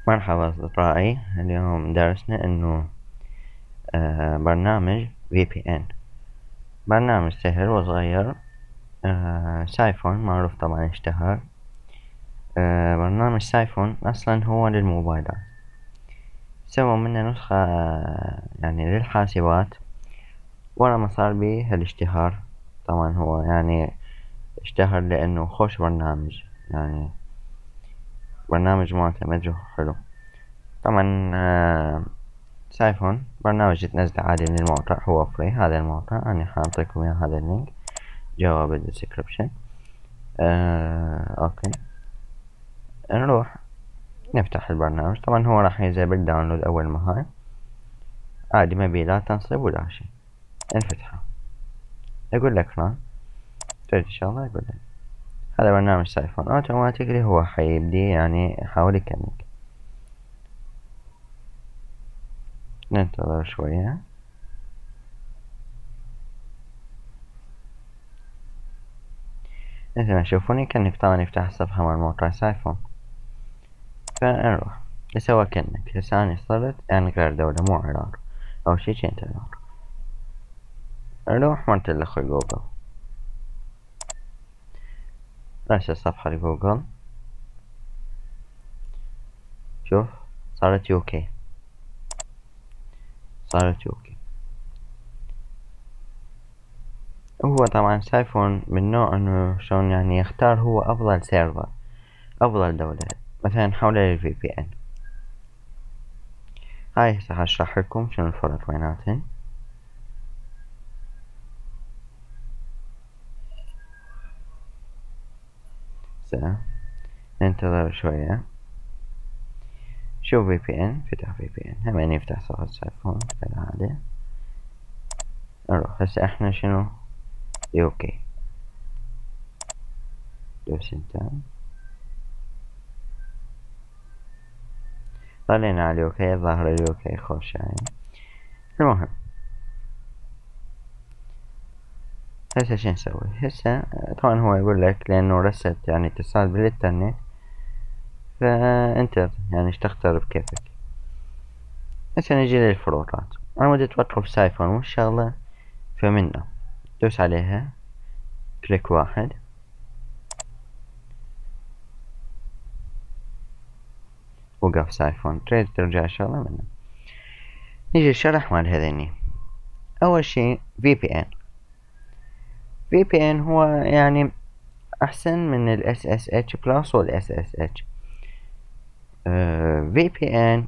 مرحبا أصدقائي. اليوم درسنا إنه برنامج VPN، برنامج سهل وصغير. سايفون معروف طبعا، اشتهر. برنامج سايفون أصلا هو للموبايلات، سووا منه نسخة يعني للحاسبات، ورا ما صار بيه هالاشتهار. طبعا هو يعني اشتهر لأنه خوش برنامج، يعني برنامج معتمد وحلو. طبعا سايفون برنامج تنزله عادي من الموقع، هو فري. هذا الموقع أنا حاطيكم إياه، هذا اللينك جوا بالديسكربشن. أوكي، نروح نفتح البرنامج. طبعا هو راح ينزل بالداونلود أول ما هاي عادي، ما بيه لا تنصب ولا شي. نفتحه، يقول لك ران، تريد شغلة يقول لك هذا برنامج سايفون اوتوماتيكلي، هو حيبدي يعني يحاول يكنك. ننتظر شوية. مثل ما تشوفون كأنك طبعا يفتح الصفحة مال موقع سايفون. فنروح يسوى كأنك هسه أنا صرت يعني غير دولة، مو عراق أو شي كنت عراق. نروح مرت الأخ جوجل، نفس الصفحة لجوجل. شوف صارت يوكي، صارت يوكي. هو طبعا سايفون من نوع انه شلون يعني يختار هو افضل سيرفر، افضل دولة مثلا حول الفي بي ان. هاي هسه هشرح لكم شنو الفرق بيناتهن. هسه ننتظر شوية. شوف في بي ان، فتح في بي ان، همين يفتح صفحة سايفون كالعادة. نروح هسه احنا شنو يوكي، دوس انتر. ضلينا على اليوكي، ظاهر اليوكي خوش يعني. المهم هسه شو نسوي هسه؟ طبعا هو يقول لك لانه رست يعني اتصال بالانترنت، فانت يعني ايش تختار بكيفك. هسه نجي للفروقات. انا ودي توقف سايفون والشغلة، فمنه دوس عليها كليك واحد، وقف سايفون. تريد ترجع الشغلة منه. نيجي الشرح مال هذيني. اول شي VPN هو يعني احسن من ال SSH بلس وال SSH. VPN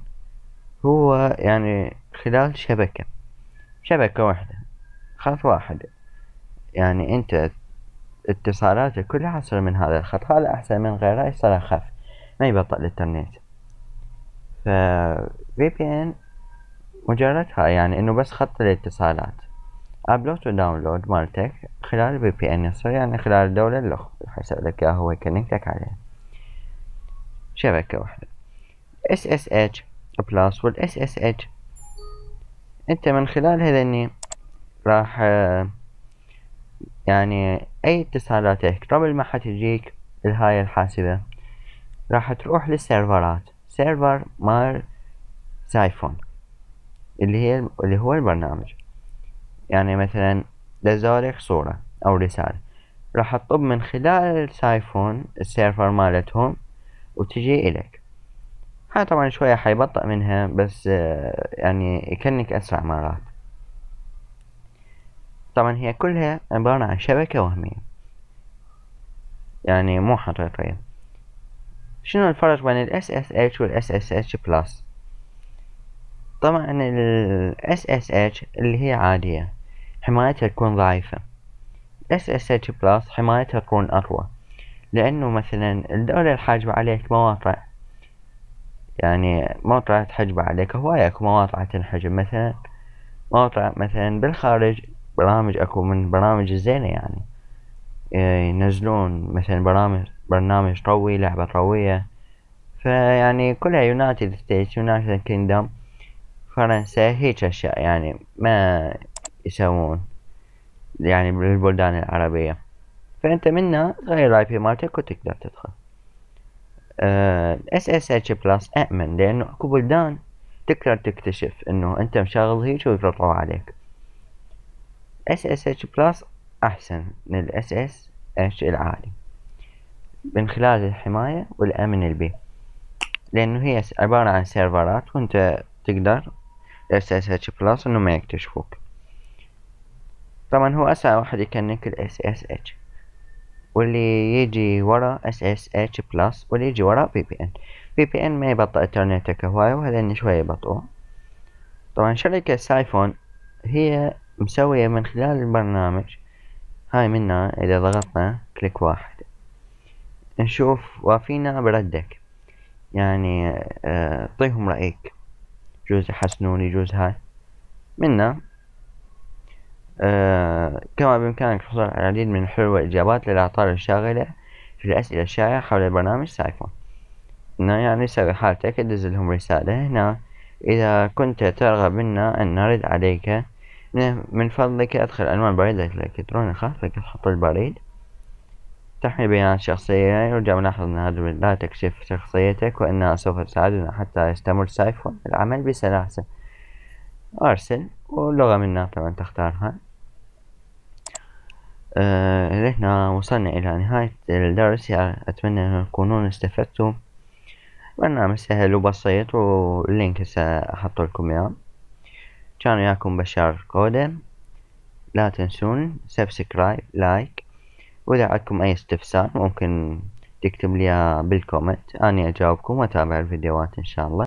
هو يعني خلال شبكة واحدة، خط واحد. يعني انت اتصالاتك كلها تصير من هذا الخط، هذا احسن من غيره، يصير اخف، ما يبطئ الانترنت. ف VPN مجرد هاي يعني انه بس خط الاتصالات، ابلود وداونلود مالتك خلال VPN يصير يعني خلال الدولة اللي حيسوي لك اياه، هو يكونكتك عليه شبكة واحدة. SSH بلس وال SSH انت من خلال هذني راح يعني اي اتصالاتك قبل ما حتجيك الهاي الحاسبة راح تروح للسيرفرات، سيرفر مال سايفون اللي هو البرنامج. يعني مثلا دزالك صورة او رسالة، راح تطب من خلال السايفون السيرفر مالتهم وتجي الك. هاي طبعا شوية حيبطأ منها، بس يعني يكنك اسرع مرات. طبعا هي كلها عبارة عن شبكة وهمية، يعني مو حقيقية. شنو الفرق بين ال SSH وال SSH+؟ طبعا ال SSH اللي هي عادية حمايتها تكون ضعيفة، SSH+ حمايتها تكون أقوى، لأنه مثلا الدولة الحاجبة عليك مواقع، يعني موقع تحجب عليك هواية اكو مواقع تنحجب. مثلا موقع مثلا بالخارج، برامج اكو من برامج الزينة يعني ينزلون مثلا برنامج قوي، لعبة قوية. فيعني كلها يونايتد ستيتس، يونايتد كيندم، فرنسا، هيج اشياء يعني ما يسوون يعني بالبلدان العربية. فانت منا غير الاي بي مالتك وتقدر تدخل. SSH بلس أأمن، لأنه أكو بلدان تقدر تكتشف إنه أنت مشغل هيج ويقرطعوا عليك. SSH بلس أحسن من ال SSH العادي من خلال الحماية والأمن البيه، لأنه هي عبارة عن سيرفرات وأنت تقدر SSH بلس إنه ما يكتشفوك. طبعا هو أسرع واحد يكنك ال SSH، واللي يجي ورا SSH بلس واللي يجي ورا VPN ما يبطئ إنترنتك هواية، وهذين شوية يبطئوه. طبعا شركة سايفون هي مسوية من خلال البرنامج هاي منا، إذا ضغطنا كليك واحد نشوف وافينا بردك، يعني طيهم رأيك، جوز يحسنون يجوز هاي منا. كما بإمكانك الحصول على العديد من الحلول والإجابات للأعطال الشاغلة في الأسئلة الشائعة حول البرنامج سايفون. هنا يعني سوي حالتك ادز لهم رسالة هنا: إذا كنت ترغب منا أن نرد عليك من فضلك أدخل عنوان بريدك الإلكتروني الخاص بك، تحط البريد، تحمي بيانات شخصية. يرجى ملاحظة أن هذا لا تكشف شخصيتك، وأنها سوف تساعدنا حتى يستمر سايفون العمل بسلاسة. أرسل، واللغة منا طبعا تختارها. هنا وصلنا إلى نهاية الدرس، يعني أتمنى أن تكونون استفدتم. برنامج سهل وبسيط، واللينك سأحط لكم إياه. كان وياكم بشار كودم، لا تنسون سبسكرايب لايك، وإذا عندكم أي استفسار ممكن تكتب لي بالكومنت، أنا أجاوبكم وأتابع الفيديوهات إن شاء الله.